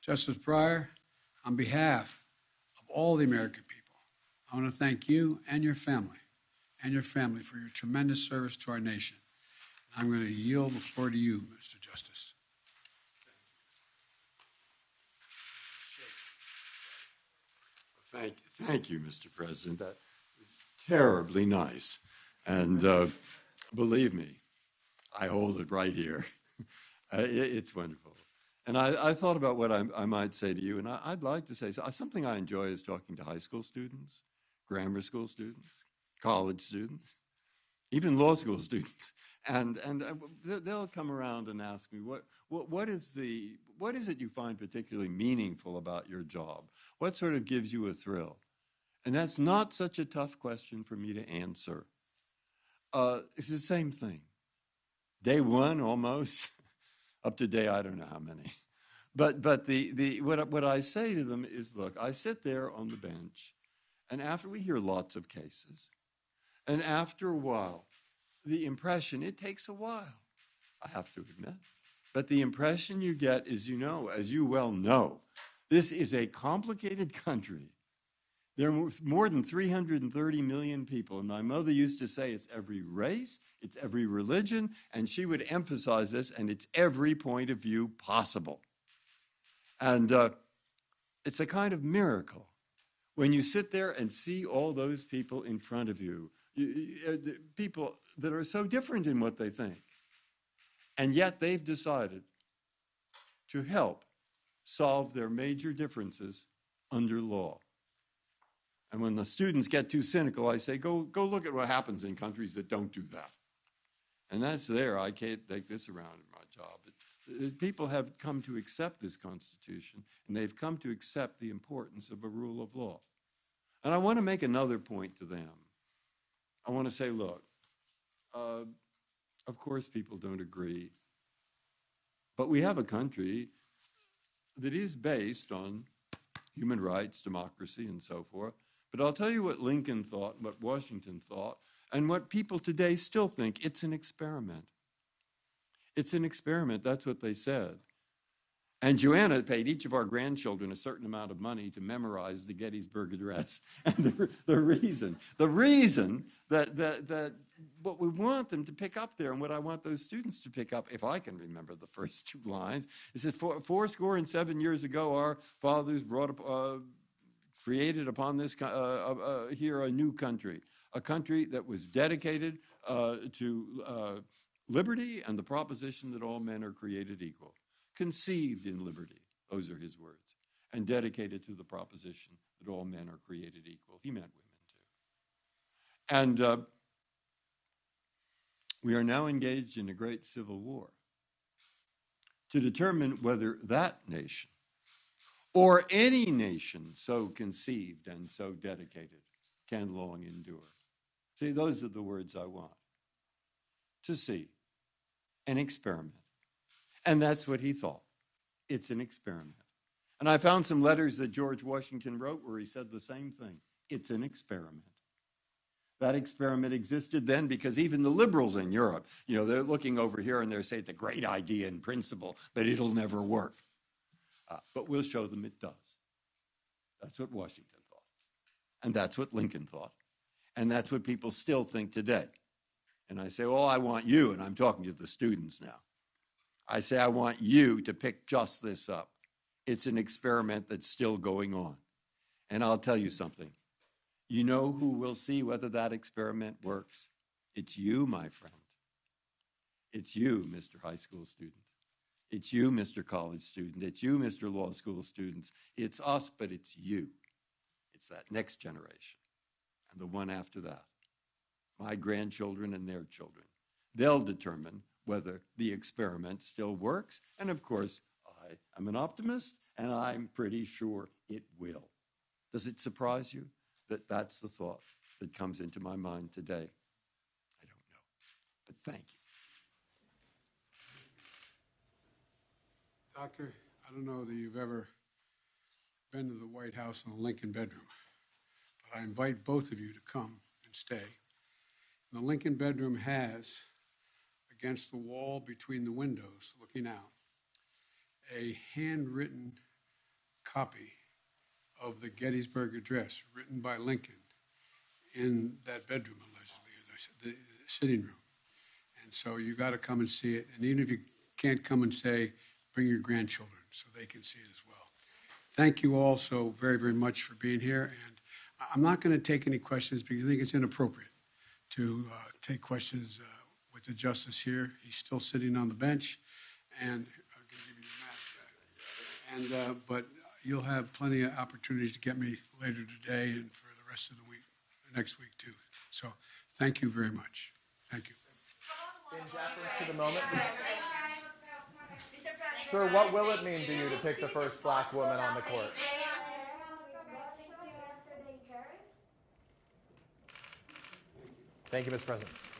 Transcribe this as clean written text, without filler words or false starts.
Justice Breyer, on behalf of all the American people, I want to thank you and your family for your tremendous service to our nation. I'm going to yield the floor to you, Mr. Justice. Thank you, Mr. President. That was terribly nice. And believe me, I hold it right here. It's wonderful. And I thought about what I might say to you, and I'd like to say something I enjoy is talking to high school students, grammar school students, college students, even law school students. And they'll come around and ask me, what is it you find particularly meaningful about your job? What sort of gives you a thrill? And that's not such a tough question for me to answer. It's the same thing. Day one, almost, up to day I don't know how many. But what I say to them is, look, I sit there on the bench, and after we hear lots of cases, and after a while, the impression, it takes a while, I have to admit, but the impression you get is, as you well know, this is a complicated country. There are more than 330 million people, and my mother used to say it's every race, it's every religion, and she would emphasize this, and it's every point of view possible. And it's a kind of miracle when you sit there and see all those people in front of you, people that are so different in what they think, and yet they've decided to help solve their major differences under law. And when the students get too cynical, I say, go look at what happens in countries that don't do that. And that's there. I can't take this around in my job. People have come to accept this Constitution, and they've come to accept the importance of a rule of law. And I want to make another point to them. I want to say, look, of course people don't agree, but we have a country that is based on human rights, democracy, and so forth. But I'll tell you what Lincoln thought, what Washington thought, and what people today still think. It's an experiment. It's an experiment. That's what they said. And Joanna paid each of our grandchildren a certain amount of money to memorize the Gettysburg Address. And the reason that what we want them to pick up there, and what I want those students to pick up, if I can remember the first two lines, is that 407 years ago, our fathers created upon this here a new country, a country that was dedicated to liberty and the proposition that all men are created equal. Conceived in liberty, those are his words, and dedicated to the proposition that all men are created equal. He meant women too. And we are now engaged in a great civil war to determine whether that nation or any nation so conceived and so dedicated can long endure. See, those are the words I want to see. An experiment. And that's what he thought. It's an experiment. And I found some letters that George Washington wrote where he said the same thing. It's an experiment. That experiment existed then because even the liberals in Europe, they're looking over here and they're saying it's a great idea in principle, but it'll never work. But we'll show them it does. That's what Washington thought. And that's what Lincoln thought. And that's what people still think today. And I say, I want you, and I'm talking to the students now. I say, I want you to pick just this up. It's an experiment that's still going on. And I'll tell you something. You know who will see whether that experiment works? It's you, my friend. It's you, Mr. High School student. It's you, Mr. College student. It's you, Mr. Law School students. It's us, but it's you. It's that next generation and the one after that. My grandchildren and their children. They'll determine whether the experiment still works. And of course, I am an optimist, and I'm pretty sure it will. Does it surprise you that that's the thought that comes into my mind today? I don't know, but thank you. Doctor, I don't know that you've ever been to the White House in the Lincoln bedroom, but I invite both of you to come and stay. The Lincoln bedroom has, against the wall between the windows looking out, a handwritten copy of the Gettysburg Address written by Lincoln in that bedroom, allegedly, the sitting room. And so you got to come and see it. And even if you can't come and stay, bring your grandchildren so they can see it as well. Thank you all so very, very much for being here. And I'm not going to take any questions because I think it's inappropriate to take questions with the justice here. He's still sitting on the bench. And I'm going to give you your mask back. But you'll have plenty of opportunities to get me later today and for the rest of the week, next week too. So thank you very much. Thank you. In deference to the moment. Sir, what will it mean to you to pick the first black woman on the court? Thank you, Mr. President.